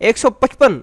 155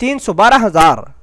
312,000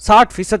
60%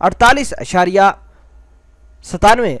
48.97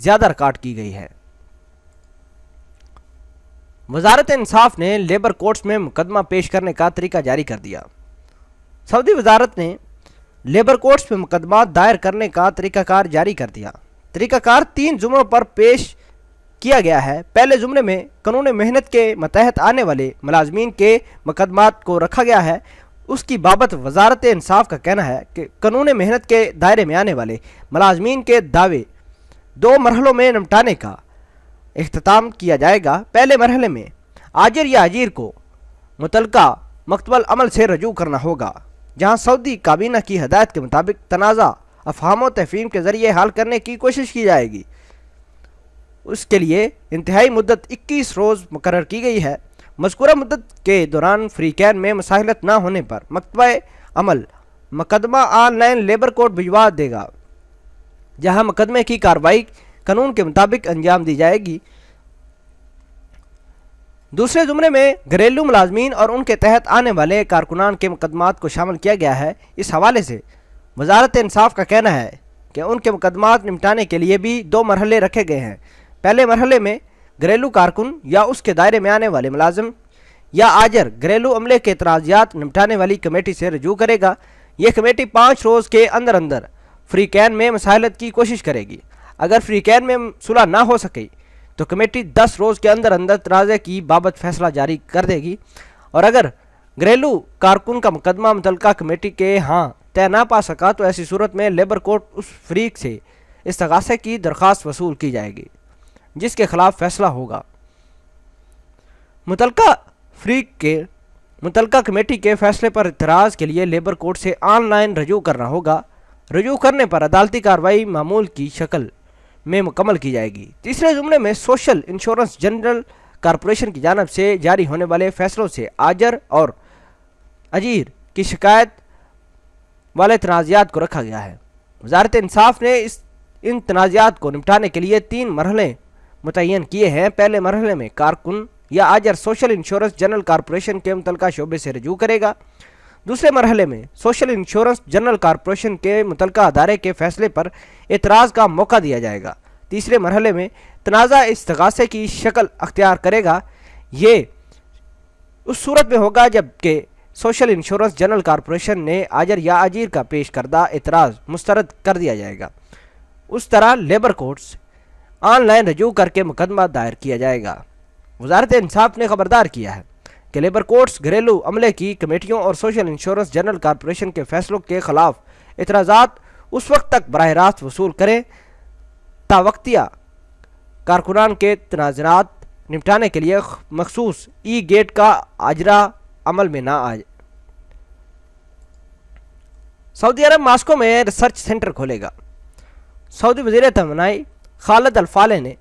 زیادہ ریکارڈ کی گئی ہے۔ وزارت انصاف نے لیبر کورٹس میں مقدمہ پیش کرنے کا طریقہ جاری کر دیا۔ سعودی وزارت نے لیبر کورٹس میں مقدمات دائر کرنے کا طریقہ کار جاری کر دیا۔ طریقہ کار 3 زمروں پر پیش کیا گیا ہے۔ پہلے زمرے میں قانون محنت کے ماتحت آنے والے ملازمین کے مقدمات کو رکھا گیا ہے۔ اس کی بابت وزارت انصاف کا کہنا ہے کہ قانون محنت کے دائرے میں آنے والے ملازمین کے دعوے 2 مرحلوں میں نمٹانے کا اختتام کیا جائے گا۔ پہلے مرحلے میں آجر یا اجیر کو متعلقہ مکتب العمل سے رجوع کرنا ہوگا، جہاں سعودی کابینہ کی ہدایت کے مطابق تنازع افہام و تفہیم کے ذریعے حل کرنے کی کوشش کی جائے گی۔ اس کے لیے انتہائی مدت 21 روز مقرر کی گئی ہے۔ مذکورہ مدت کے دوران فریقین میں مصالحت نہ ہونے پر مکتبہ عمل مقدمہ آن لائن لیبر کورٹ بھجوا دے گا، جہاں مقدمے کی کارروائی قانون کے مطابق انجام دی جائے گی۔ دوسرے زمرے میں گھریلو ملازمین اور ان کے تحت آنے والے کارکنان کے مقدمات کو شامل کیا گیا ہے۔ اس حوالے سے وزارت انصاف کا کہنا ہے کہ ان کے مقدمات نمٹانے کے لیے بھی 2 مرحلے رکھے گئے ہیں۔ پہلے مرحلے میں گھریلو کارکن یا اس کے دائرے میں آنے والے ملازم یا آجر گھریلو عملے کے اعتراضات نمٹانے والی کمیٹی سے رجوع کرے گا۔ یہ کمیٹی 5 روز کے اندر اندر فریقین میں مصالحت کی کوشش کرے گی۔ اگر فریقین میں صلح نہ ہو سکے تو کمیٹی 10 روز کے اندر اندر تنازع کی بابت فیصلہ جاری کر دے گی، اور اگر گھریلو کارکن کا مقدمہ متعلقہ کمیٹی کے ہاں طے نہ پا سکا تو ایسی صورت میں لیبر کورٹ اس فریق سے استغاثے کی درخواست وصول کی جائے گی جس کے خلاف فیصلہ ہوگا۔ متعلقہ فریق کے متعلقہ کمیٹی کے فیصلے پر اعتراض کے لیے لیبر کورٹ سے آن لائن رجوع کرنا ہوگا۔ رجوع کرنے پر عدالتی کارروائی معمول کی شکل میں مکمل کی جائے گی۔ تیسرے زمرے میں سوشل انشورنس جنرل کارپوریشن کی جانب سے جاری ہونے والے فیصلوں سے آجر اور اجیر کی شکایت والے تنازعات کو رکھا گیا ہے۔ وزارت انصاف نے ان تنازعات کو نمٹانے کے لیے 3 مرحلے متعین کیے ہیں۔ پہلے مرحلے میں کارکن یا آجر سوشل انشورنس جنرل کارپوریشن کے متعلقہ شعبے سے رجوع کرے گا۔ دوسرے مرحلے میں سوشل انشورنس جنرل کارپوریشن کے متعلقہ ادارے کے فیصلے پر اعتراض کا موقع دیا جائے گا۔ تیسرے مرحلے میں تنازع استغاثے کی شکل اختیار کرے گا۔ یہ اس صورت میں ہوگا جب کہ سوشل انشورنس جنرل کارپوریشن نے آجر یا اجیر کا پیش کردہ اعتراض مسترد کر دیا جائے گا۔ اس طرح لیبر کورٹس آن لائن رجوع کر کے مقدمہ دائر کیا جائے گا۔ وزارت انصاف نے خبردار کیا ہے کہ لیبر کورٹس گھریلو عملے کی کمیٹیوں اور سوشل انشورنس جنرل کارپوریشن کے فیصلوں کے خلاف اعتراضات اس وقت تک براہ راست وصول کریں تا وقتیہ کارکنان کے تنازعات نمٹانے کے لیے مخصوص ای گیٹ کا اجرا عمل میں نہ آئے۔ سعودی عرب ماسکو میں ریسرچ سینٹر کھولے گا۔ سعودی وزیر توانائی خالد الفالح نے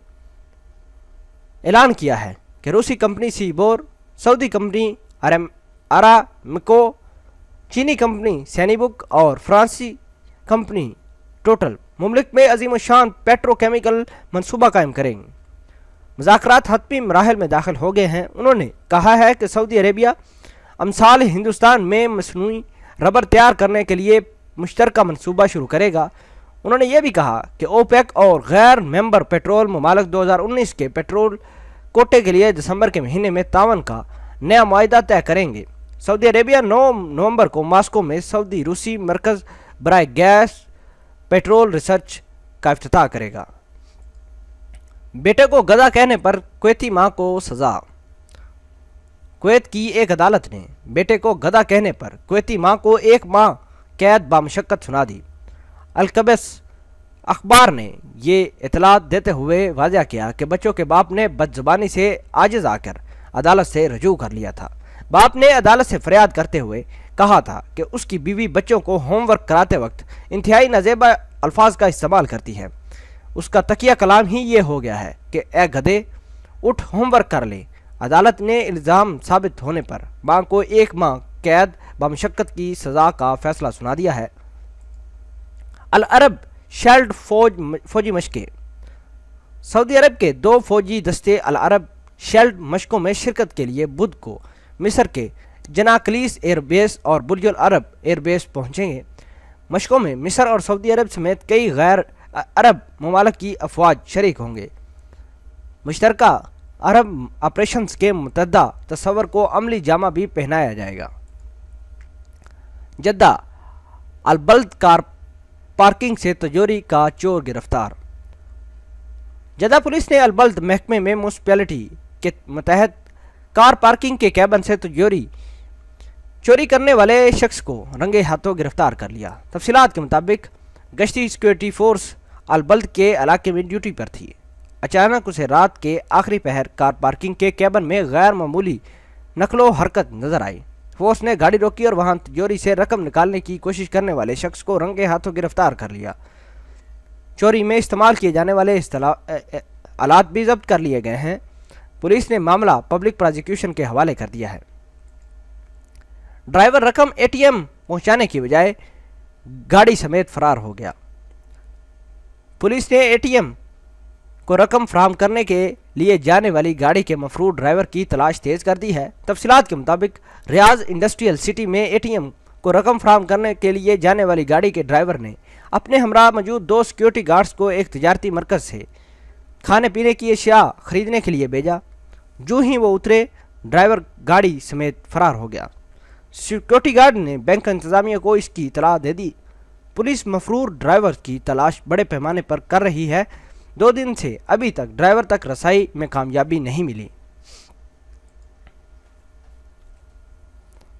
اعلان کیا ہے کہ روسی کمپنی سیبور، سعودی کمپنی آرامکو، چینی کمپنی سینیبک اور فرانسی کمپنی ٹوٹل مملک میں عظیم الشان پیٹرو کیمیکل منصوبہ قائم کریں گے۔ مذاکرات حتمی مراحل میں داخل ہو گئے ہیں۔ انہوں نے کہا ہے کہ سعودی عربیہ امثال ہندوستان میں مصنوعی ربر تیار کرنے کے لیے مشترکہ منصوبہ شروع کرے گا۔ انہوں نے یہ بھی کہا کہ اوپیک اور غیر ممبر پیٹرول ممالک 2019 کے پیٹرول کوٹے کے لیے دسمبر کے مہینے میں تعاون کا نیا معاہدہ طے کریں گے۔ سعودی عربیہ 9 نومبر کو ماسکو میں سعودی روسی مرکز برائے گیس پیٹرول ریسرچ کا افتتاح کرے گا۔ بیٹے کو گدھا کہنے پر کویتی ماں کو سزا۔ کویت کی ایک عدالت نے بیٹے کو گدھا کہنے پر کویتی ماں کو 1 ماہ قید بامشقت سنا دی۔ القبس اخبار نے یہ اطلاعات دیتے ہوئے واضح کیا کہ بچوں کے باپ نے بدزبانی سے عاجز آ کر عدالت سے رجوع کر لیا تھا۔ باپ نے عدالت سے فریاد کرتے ہوئے کہا تھا کہ اس کی بیوی بچوں کو ہوم ورک کراتے وقت انتہائی نازیبا الفاظ کا استعمال کرتی ہے۔ اس کا تکیہ کلام ہی یہ ہو گیا ہے کہ اے گدھے اٹھ ہوم ورک کر لے۔ عدالت نے الزام ثابت ہونے پر ماں کو 1 ماہ قید بامشقت کی سزا کا فیصلہ سنا دیا ہے۔ العرب شیلڈ فوجی مشقیں۔ سعودی عرب کے 2 فوجی دستے العرب شیلڈ مشقوں میں شرکت کے لیے بدھ کو مصر کے جناکلیس ایئر بیس اور برج العرب ایئر بیس پہنچیں گے۔ مشقوں میں مصر اور سعودی عرب سمیت کئی غیر عرب ممالک کی افواج شریک ہوں گے۔ مشترکہ عرب آپریشنز کے متعدد تصور کو عملی جامہ بھی پہنایا جائے گا۔ جدہ البلد کار پارکنگ سے تجوری کا چور گرفتار۔ جدہ پولیس نے البلد محکمے میں میونسپلٹی کے متحد کار پارکنگ کے کیبن سے چوری کرنے والے شخص کو رنگے ہاتھوں گرفتار کر لیا۔ تفصیلات کے مطابق گشتی سیکورٹی فورس البلد کے علاقے میں ڈیوٹی پر تھی۔ اچانک اسے رات کے آخری پہر کار پارکنگ کے کیبن میں غیر معمولی نقل و حرکت نظر آئی۔ فورس نے گاڑی روکی اور وہاں تجوری سے رقم نکالنے کی کوشش کرنے والے شخص کو رنگے ہاتھوں گرفتار کر لیا۔ چوری میں استعمال کیے جانے والے آلات بھی ضبط کر لیے گئے ہیں۔ پولیس نے معاملہ پبلک پروزیکیوشن کے حوالے کر دیا ہے۔ ڈرائیور رقم اے ٹی ایم پہنچانے کی بجائے گاڑی سمیت فرار ہو گیا۔ پولیس نے اے ٹی ایم کو رقم فراہم کرنے کے لیے جانے والی گاڑی کے مفرور ڈرائیور کی تلاش تیز کر دی ہے۔ تفصیلات کے مطابق ریاض انڈسٹریل سٹی میں اے ٹی ایم کو رقم فراہم کرنے کے لیے جانے والی گاڑی کے ڈرائیور نے اپنے ہمراہ موجود 2 سیکیورٹی گارڈز کو ایک تجارتی مرکز سے کھانے پینے کی اشیاء خریدنے کے لیے بھیجا۔ جو ہی وہ اترے، ڈرائیور گاڑی سمیت فرار ہو گیا۔ سیکیورٹی گارڈ نے بینک انتظامیہ کو اس کی اطلاع دے دی۔ پولیس مفرور ڈرائیور کی تلاش بڑے پیمانے پر کر رہی ہے۔ 2 دن سے ابھی تک ڈرائیور تک رسائی میں کامیابی نہیں ملی۔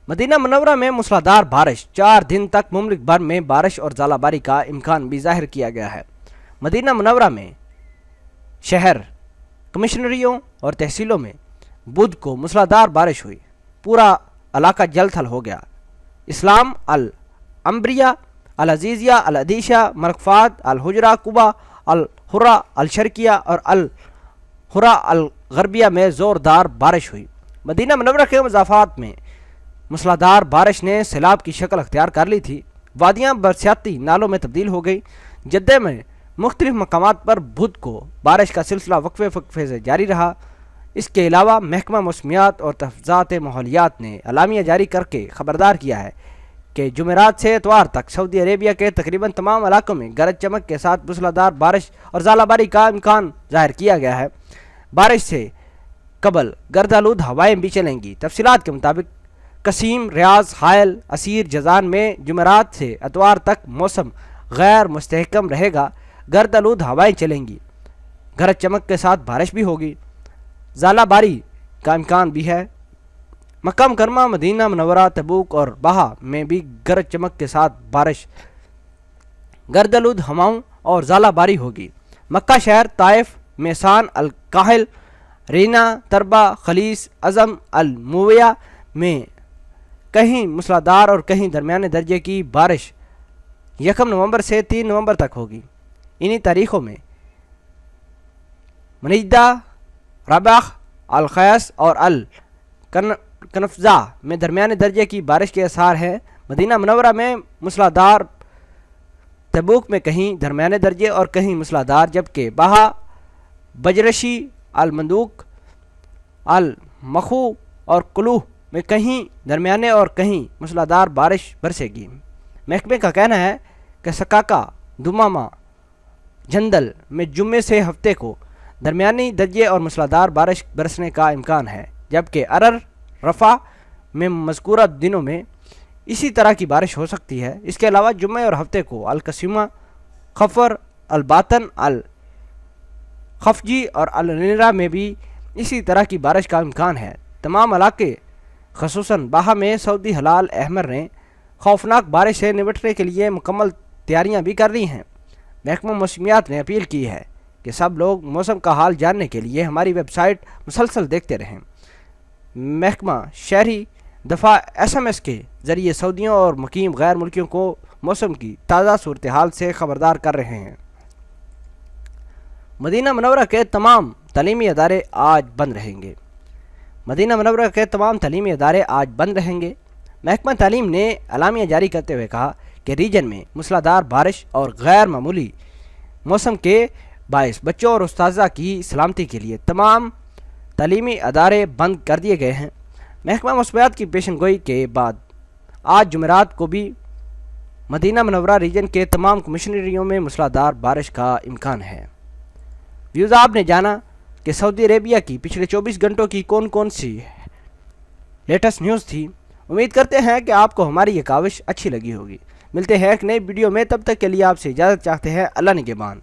مدینہ منورہ میں موسلادھار بارش، 4 دن تک مملک بھر میں بارش اور ژالہ باری کا امکان بھی ظاہر کیا گیا ہے۔ مدینہ منورہ میں شہر، کمشنریوں اور تحصیلوں میں بدھ کو موسلادھار بارش ہوئی۔ پورا علاقہ جل تھل ہو گیا۔ اسلام، العنبریہ، العزیزیہ، العدیشہ، مرکفات، الحجرہ، قبا، الحرہ، الشرقیہ اور الحرہ الغربیہ میں زوردار بارش ہوئی۔ مدینہ منورہ کے مضافات میں موسلادھار بارش نے سیلاب کی شکل اختیار کر لی تھی۔ وادیاں برساتی نالوں میں تبدیل ہو گئی۔ جدہ میں مختلف مقامات پر بدھ کو بارش کا سلسلہ وقفے سے جاری رہا۔ اس کے علاوہ محکمہ موسمیات اور تحفظات ماحولیات نے اعلامیہ جاری کر کے خبردار کیا ہے کہ جمعرات سے اتوار تک سعودی عربیہ کے تقریباً تمام علاقوں میں گرج چمک کے ساتھ موسلادھار بارش اور ژالہ باری کا امکان ظاہر کیا گیا ہے۔ بارش سے قبل گرد آلود ہوائیں بھی چلیں گی۔ تفصیلات کے مطابق قصیم، ریاض، حائل، عسیر، جازان میں جمعرات سے اتوار تک موسم غیر مستحکم رہے گا۔ گرد آلود ہوائیں چلیں گی، گرج چمک کے ساتھ بارش بھی ہوگی، ژالہ باری کا امکان بھی ہے۔ مکہ مکرمہ، مدینہ منورہ، تبوک اور بہا میں بھی گرج چمک کے ساتھ بارش، گرد آلود ہواؤں اور ژالہ باری ہوگی۔ مکہ شہر، طائف، میسان، الکاہل، رینا، تربہ، خلیص، عزم، المویہ میں کہیں موسلادھار اور کہیں درمیانے درجے کی بارش 1 نومبر سے 3 نومبر تک ہوگی۔ انہی تاریخوں میں منیجدہ، رابغ، الخیس اور الکنفزہ میں درمیانے درجے کی بارش کے آثار ہیں۔ مدینہ منورہ میں موسلادھار، تبوک میں کہیں درمیانے درجے اور کہیں موسلادھار، جبکہ بہا، بجرشی، المندوق، المخو اور قلوہ میں کہیں درمیانے اور کہیں موسلادھار بارش برسے گی۔ محکمے کا کہنا ہے کہ سکاکا، دمامہ، جندل میں جمعے سے ہفتے کو درمیانی درجے اور موسلادھار بارش برسنے کا امکان ہے، جبکہ ارر، رفح میں مذکورہ دنوں میں اسی طرح کی بارش ہو سکتی ہے۔ اس کے علاوہ جمعے اور ہفتے کو القصیمہ، خفر، الباطن، الخفجی اور النیرہ میں بھی اسی طرح کی بارش کا امکان ہے۔ تمام علاقے خصوصاً باہا میں سعودی ہلال احمر نے خوفناک بارش سے نمٹنے کے لیے مکمل تیاریاں بھی کر لی ہیں۔ محکمہ موسمیات نے اپیل کی ہے کہ سب لوگ موسم کا حال جاننے کے لیے ہماری ویب سائٹ مسلسل دیکھتے رہیں۔ محکمہ شہری دفاع SMS کے ذریعے سعودیوں اور مقیم غیر ملکیوں کو موسم کی تازہ صورتحال سے خبردار کر رہے ہیں۔ مدینہ منورہ کے تمام تعلیمی ادارے آج بند رہیں گے۔ مدینہ منورہ کے تمام تعلیمی ادارے آج بند رہیں گے۔ محکمہ تعلیم نے اعلامیہ جاری کرتے ہوئے کہا کہ ریجن میں موسلادھار بارش اور غیر معمولی موسم کے باعث بچوں اور اساتذہ کی سلامتی کے لیے تمام تعلیمی ادارے بند کر دیے گئے ہیں۔ محکمہ موسمیات کی پیشن گوئی کے بعد آج جمعرات کو بھی مدینہ منورہ ریجن کے تمام کمشنریوں میں موسلادھار بارش کا امکان ہے۔ ویوز آپ نے جانا کہ سعودی عربیہ کی پچھلے 24 گھنٹوں کی کون کون سی لیٹسٹ نیوز تھی۔ امید کرتے ہیں کہ آپ کو ہماری یہ کاوش اچھی لگی ہوگی۔ ملتے ہیں ایک نئی ویڈیو میں، تب تک کے لیے آپ سے اجازت چاہتے ہیں۔ اللہ نگہبان۔